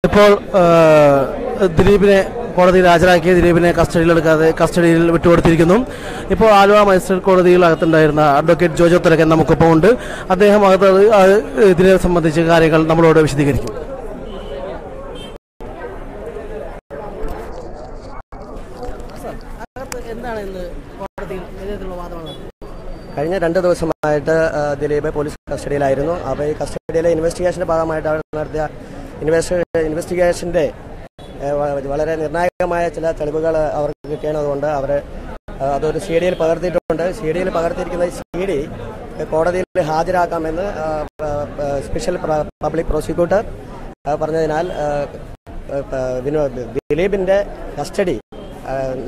ഇപ്പോൾ ദിലീപിനെ കോടതിയിൽ ഹാജരാക്കിയ ദിലീപിനെ കസ്റ്റഡിയിൽ വിട്ടുകൊടുത്തിരിക്കുന്നു. ഇപ്പോൾ ആലുവ മജിസ്ട്രേറ്റ് കോടതിയിൽ അകത്തുണ്ടായിരുന്ന അഡ്വക്കേറ്റ് ജോജോ തിലകൻ നമുക്കൊപ്പം ഉണ്ട്. അദ്ദേഹം ഇതിനെ സംബന്ധിച്ച കാര്യങ്ങൾ നമ്മളോട് വിശദീകരിക്കും. എന്താണ് ഇന്ന് കോടതിയിൽ വാദമാണ്? കഴിഞ്ഞ 2 ദിവസമായിട്ട് ദിലീപ് പോലീസ് കസ്റ്റഡിയിലായിരുന്നു. അപ്പോൾ ഈ കസ്റ്റഡിയിലെ ഇൻവെസ്റ്റിഗേഷൻ്റെ ഭാഗമായിട്ട് അവർ നടത്തിയ ഇൻവെസ്റ്റിഗേഷൻ്റെ വളരെ നിർണായകമായ ചില തെളിവുകൾ അവർക്ക് കിട്ടിയതുകൊണ്ട് അതൊരു സി ഡിയിൽ പകർത്തിയിട്ടുണ്ട്. സി ഡിയിൽ പകർത്തിയിരിക്കുന്ന സി ഡി കോടതിയിൽ ഹാജരാക്കാമെന്ന് സ്പെഷ്യൽ പബ്ലിക് പ്രോസിക്യൂട്ടർ പറഞ്ഞതിനാൽ ദിലീപിൻ്റെ കസ്റ്റഡി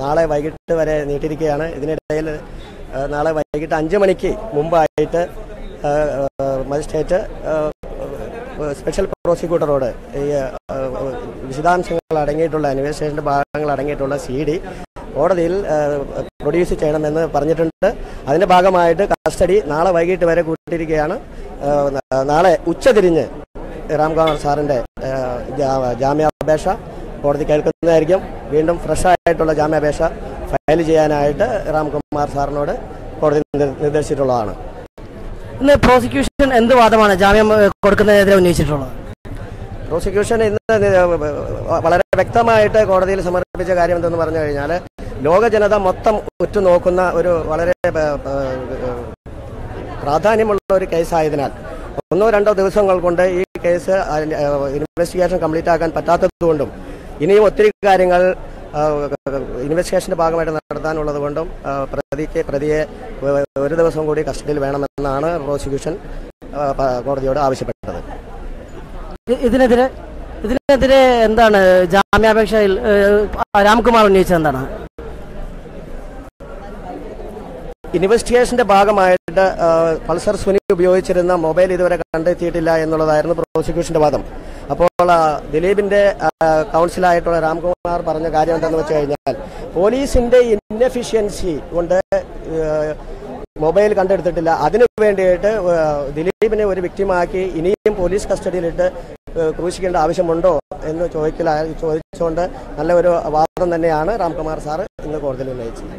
നാളെ വൈകിട്ട് വരെ നീട്ടിയിരിക്കുകയാണ്. ഇതിനിടയിൽ നാളെ വൈകിട്ട് 5 മണിക്ക് മുമ്പായിട്ട് മജിസ്ട്രേറ്റ് സ്പെഷ്യൽ പ്രോസിക്യൂട്ടറോട് ഈ വിശദാംശങ്ങൾ അടങ്ങിയിട്ടുള്ള ഇൻവെസ്റ്റിഗേഷൻ്റെ ഭാഗങ്ങൾ അടങ്ങിയിട്ടുള്ള സി ഡി കോടതിയിൽ പ്രൊഡ്യൂസ് ചെയ്യണമെന്ന് പറഞ്ഞിട്ടുണ്ട്. അതിൻ്റെ ഭാഗമായിട്ട് കസ്റ്റഡി നാളെ വൈകിട്ട് വരെ കൂട്ടിയിരിക്കുകയാണ്. നാളെ ഉച്ചതിരിഞ്ഞ് രാംകുമാർ സാറിൻ്റെ ജാമ്യാപേക്ഷ കോടതി കേൾക്കുന്നതായിരിക്കും. വീണ്ടും ഫ്രഷായിട്ടുള്ള ജാമ്യാപേക്ഷ ഫയൽ ചെയ്യാനായിട്ട് രാംകുമാർ സാറിനോട് കോടതി നിർദ്ദേശിച്ചിട്ടുള്ളതാണ്. ഇന്ന് പ്രോസിക്യൂഷൻ എന്ത് വാദമാണ് ജാമ്യം കൊടുക്കുന്നതിനെതിരെ ഉന്നയിച്ചിട്ടുള്ളത്? പ്രോസിക്യൂഷൻ ഇന്ന് വളരെ വ്യക്തമായിട്ട് കോടതിയിൽ സമർപ്പിച്ച കാര്യം എന്തെന്ന് പറഞ്ഞു കഴിഞ്ഞാൽ, ലോക ജനത മൊത്തം ഉറ്റുനോക്കുന്ന ഒരു വളരെ പ്രാധാന്യമുള്ള ഒരു കേസായതിനാൽ 1-2 ദിവസങ്ങൾ കൊണ്ട് ഈ കേസ് ഇൻവെസ്റ്റിഗേഷൻ കംപ്ലീറ്റ് ആക്കാൻ പറ്റാത്തതുകൊണ്ടും ഇനിയും ഒത്തിരി കാര്യങ്ങൾ ഇൻവെസ്റ്റിഗേഷൻ്റെ ഭാഗമായിട്ട് നടത്താനുള്ളത് കൊണ്ടും പ്രതിയെ 1 ദിവസം കൂടി കസ്റ്റഡിയിൽ വേണമെന്നാണ് പ്രോസിക്യൂഷൻ കോടതിയോട് ആവശ്യപ്പെട്ടത്. ഇതിനെതിരെ എന്താണ് ജാമ്യാപേക്ഷയിൽ രാംകുമാർ ഉന്നയിച്ചത്? എന്താണ് ഇൻവെസ്റ്റിഗേഷന്റെ ഭാഗമായിട്ട് പൾസർ സുനി ഉപയോഗിച്ചിരുന്ന മൊബൈൽ ഇതുവരെ കണ്ടെത്തിയിട്ടില്ല എന്നുള്ളതായിരുന്നു പ്രോസിക്യൂഷന്റെ വാദം. അപ്പോൾ ദിലീപിന്റെ കൗൺസിലായിട്ടുള്ള രാംകുമാർ പറഞ്ഞ കാര്യം എന്താണെന്ന് വെച്ച് കഴിഞ്ഞാൽ, പോലീസിന്റെ ഇൻഎഫിഷ്യൻസി കൊണ്ട് മൊബൈൽ കണ്ടെടുത്തിട്ടില്ല. അതിനു വേണ്ടിയിട്ട് ദിലീപിനെ ഒരു വിക്ടിമാക്കി ഇനിയും പോലീസ് കസ്റ്റഡിയിലിട്ട് ക്രൂശിക്കേണ്ട ആവശ്യമുണ്ടോ എന്ന് ചോദിച്ചുകൊണ്ട് നല്ല ഒരു വാദം തന്നെയാണ് രാംകുമാർ സാർ ഇന്ന് കോടതിയിൽ ഉന്നയിച്ചത്.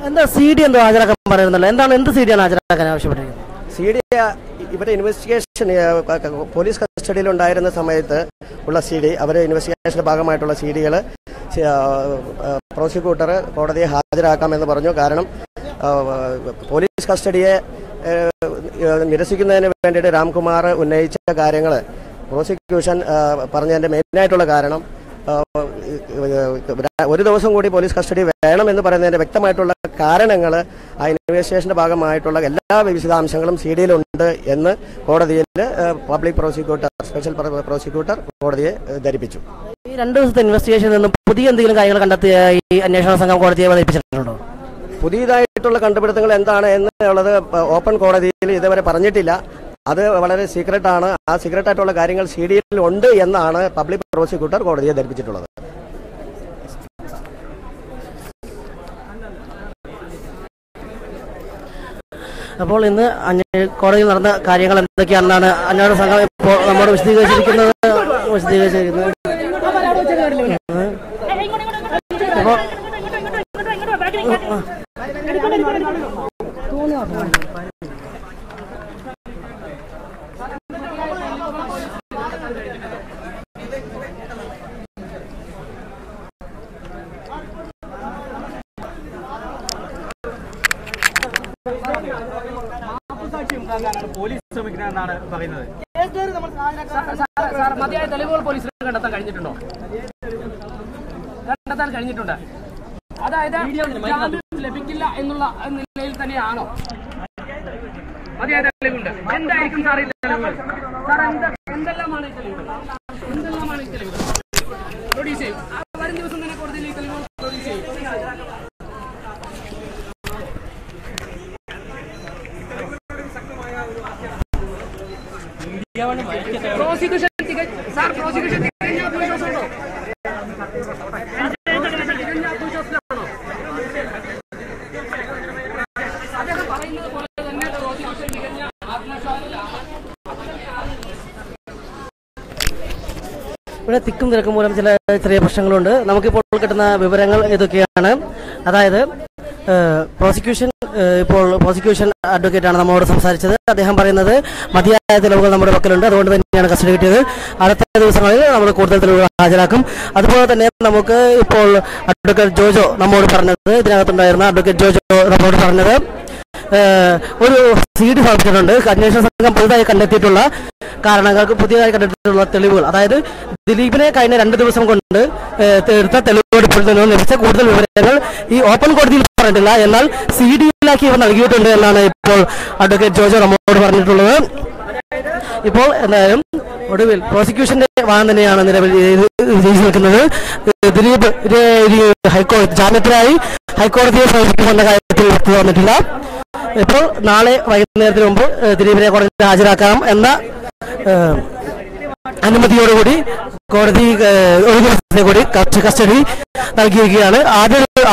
എന്താ സി ഡി എന്തോ ഹാജരാക്കാൻ പറയുന്നല്ലോ, എന്താണ് എന്ത് സി ഡിയാണ് ഹാജരാക്കാൻ ആവശ്യപ്പെട്ടിരിക്കുന്നത്? സി ഡി ഇവരുടെ ഇൻവെസ്റ്റിഗേഷൻ പോലീസ് കസ്റ്റഡിയിൽ ഉണ്ടായിരുന്ന സമയത്ത് ഉള്ള സി ഡി, അവരുടെ ഇൻവെസ്റ്റിഗേഷന്റെ ഭാഗമായിട്ടുള്ള സി ഡികൾ പ്രോസിക്യൂട്ടർ കോടതിയെ ഹാജരാക്കാമെന്ന് പറഞ്ഞു. കാരണം പോലീസ് കസ്റ്റഡിയെ നിരസിക്കുന്നതിന് വേണ്ടിയിട്ട് രാംകുമാർ ഉന്നയിച്ച കാര്യങ്ങൾ പ്രോസിക്യൂഷൻ പറഞ്ഞതിൻ്റെ മെയിനായിട്ടുള്ള കാരണം 1 ദിവസം കൂടി പോലീസ് കസ്റ്റഡി വേണമെന്ന് പറയുന്നതിൻ്റെ വ്യക്തമായിട്ടുള്ള കാരണങ്ങൾ ആ ഇൻവെസ്റ്റിഗേഷന്റെ ഭാഗമായിട്ടുള്ള എല്ലാ വിശദാംശങ്ങളും സി ഡിയിലുണ്ട് എന്ന് കോടതിയിൽ പബ്ലിക് പ്രോസിക്യൂട്ടർ സ്പെഷ്യൽ പ്രോസിക്യൂട്ടർ കോടതിയെ ധരിപ്പിച്ചു. ഈ 2 ദിവസത്തെ ഇൻവെസ്റ്റിഗേഷനിൽ നിന്ന് പുതിയ എന്തെങ്കിലും കാര്യങ്ങൾ കണ്ടെത്തിയ ഈ അന്വേഷണ സംഘം കോടതിയെ അവതരിപ്പിച്ചിട്ടുണ്ടോ? പുതിയതായിട്ടുള്ള കണ്ടുപിടുത്തങ്ങൾ എന്താണ് എന്നുള്ളത് ഓപ്പൺ കോടതിയിൽ ഇതുവരെ പറഞ്ഞിട്ടില്ല. അത് വളരെ സീക്രട്ടാണ്. ആ സീക്രട്ടായിട്ടുള്ള കാര്യങ്ങൾ സി ഡിയിൽ ഉണ്ട് എന്നാണ് പബ്ലിക് പ്രോസിക്യൂട്ടർ കോടതിയെ ധരിപ്പിച്ചിട്ടുള്ളത്. അപ്പോൾ ഇന്ന് കോടതിയിൽ നടന്ന കാര്യങ്ങൾ എന്തൊക്കെയാണെന്നാണ് അന്വേഷണ സംഘം ഇപ്പോൾ നമ്മോട് വിശദീകരിച്ചിരിക്കുന്നത്. അപ്പോൾ പോലീസ് ശ്രമിക്കുന്നതെന്നാണ് പറയുന്നത്. മതിയായ തെളിവുകൾ പോലീസിന് കണ്ടെത്താൻ കഴിഞ്ഞിട്ടുണ്ടോ? കണ്ടെത്താൻ കഴിഞ്ഞിട്ടുണ്ട്. അതായത് ലഭിക്കില്ല എന്നുള്ള നിലയിൽ തന്നെയാണോ? മതിയായ തെളിവുണ്ട്. എന്തായിരിക്കും സാർ ഈ തെളിവുകൾ? സാർ എന്തെല്ലാമാണ് ഈ തെളിവുകൾ? പ്രൊഡ്യൂസ് ചെയ്യും. വരും ദിവസം തന്നെ കോടതിയിൽ ഈ തെളിവുകൾ പ്രൊഡ്യൂസ് ചെയ്യും. പ്രോസിക്യൂഷൻ തികഞ്ഞ ആത്മവിശ്വാസമുണ്ടോ? അദ്ദേഹം പറയുന്നത് പോലെ തന്നെ പ്രോസിക്യൂഷൻ തികഞ്ഞ ആത്മവിശ്വാസത്തിലാണ്. ഇവിടെ തിക്കും തിരക്കും മൂലം ചില ചെറിയ പ്രശ്നങ്ങളുണ്ട്. നമുക്കിപ്പോൾ കിട്ടുന്ന വിവരങ്ങൾ ഇതൊക്കെയാണ്. അതായത് പ്രോസിക്യൂഷൻ അഡ്വക്കേറ്റാണ് നമ്മളോട് സംസാരിച്ചത്. അദ്ദേഹം പറയുന്നത് മതിയായ തെളിവുകൾ നമ്മുടെ പക്കലുണ്ട്, അതുകൊണ്ട് തന്നെയാണ് കസ്റ്റഡി കിട്ടിയത്. അടുത്ത ദിവസങ്ങളിൽ നമ്മൾ കൂടുതൽ തെളിവുകൾ ഹാജരാക്കും. അതുപോലെ തന്നെ നമുക്ക് ഇപ്പോൾ അഡ്വക്കേറ്റ് ജോജോ നമ്മോട് പറഞ്ഞത്, ഇതിനകത്തുണ്ടായിരുന്ന അഡ്വക്കേറ്റ് ജോജോ നമ്മോട് പറഞ്ഞത് ഒരു CD സമർപ്പിച്ചിട്ടുണ്ട്. അന്വേഷണ സംഘം പുതുതായി കണ്ടെത്തിയിട്ടുള്ള കാരണങ്ങൾക്ക് പുതിയതായി കണ്ടെത്തിയിട്ടുള്ള തെളിവുകൾ, അതായത് ദിലീപിനെ കഴിഞ്ഞ 2 ദിവസം കൊണ്ട് എടുത്ത തെളിവെടുപ്പിൽ നിന്നും ലഭിച്ച കൂടുതൽ വിവരങ്ങൾ ഈ ഓപ്പൺ കോടതിയിൽ പറഞ്ഞിട്ടില്ല, എന്നാൽ CD-യിലാക്കി ഇവർ നൽകിയിട്ടുണ്ട് എന്നാണ് ഇപ്പോൾ അഡ്വക്കേറ്റ് ജോജോ നമ്മോട് പറഞ്ഞിട്ടുള്ളത്. ഇപ്പോൾ എന്തായാലും ഒടുവിൽ പ്രോസിക്യൂഷന്റെ വാദം തന്നെയാണ് നിലവിൽ വിജയിച്ചു നിൽക്കുന്നത്. ദിലീപ് ഹൈക്കോടതി ജാമ്യത്തിനായി ഹൈക്കോടതിയെ സമീപിക്കുമെന്ന കാര്യത്തിൽ വ്യക്തത വന്നിട്ടില്ല. ഇപ്പോൾ നാളെ വൈകുന്നേരത്തിന് മുമ്പ് ദിലീപിനെ കോടതിയിൽ ഹാജരാക്കാം എന്ന അനുമതിയോടുകൂടി കോടതി ഒരു ദിവസത്തെ കൂടി കസ്റ്റഡി നൽകിയിരിക്കുകയാണ്.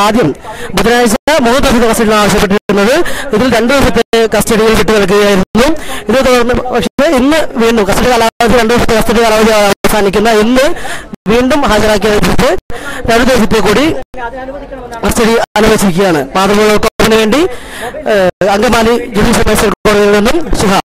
ആദ്യം ബുധനാഴ്ച 3 ദിവസത്തെ കസ്റ്റഡി ആവശ്യപ്പെട്ടിരുന്നത്. ഇതിൽ 2 ദിവസത്തെ കസ്റ്റഡിയിൽ വിട്ടു നൽകുകയായിരുന്നു. ഇതേ തുടർന്ന് പക്ഷേ ഇന്ന് വീണ്ടും കസ്റ്റഡി കാലാവധി 2 ദിവസത്തെ കസ്റ്റഡി കാലാവധി അവസാനിക്കുന്ന ഇന്ന് വീണ്ടും ഹാജരാക്കിയതിന് 2 ദിവസത്തെ കൂടി കസ്റ്റഡി അനുവദിച്ചിരിക്കുകയാണ്. മാതൃകകൾക്ക് വേണ്ടി അങ്കമാലി ജുഡീഷ്യൽ മജിസ്ട്രേറ്റ് കോടതിയിൽ നിന്നും ശിഹാബ്.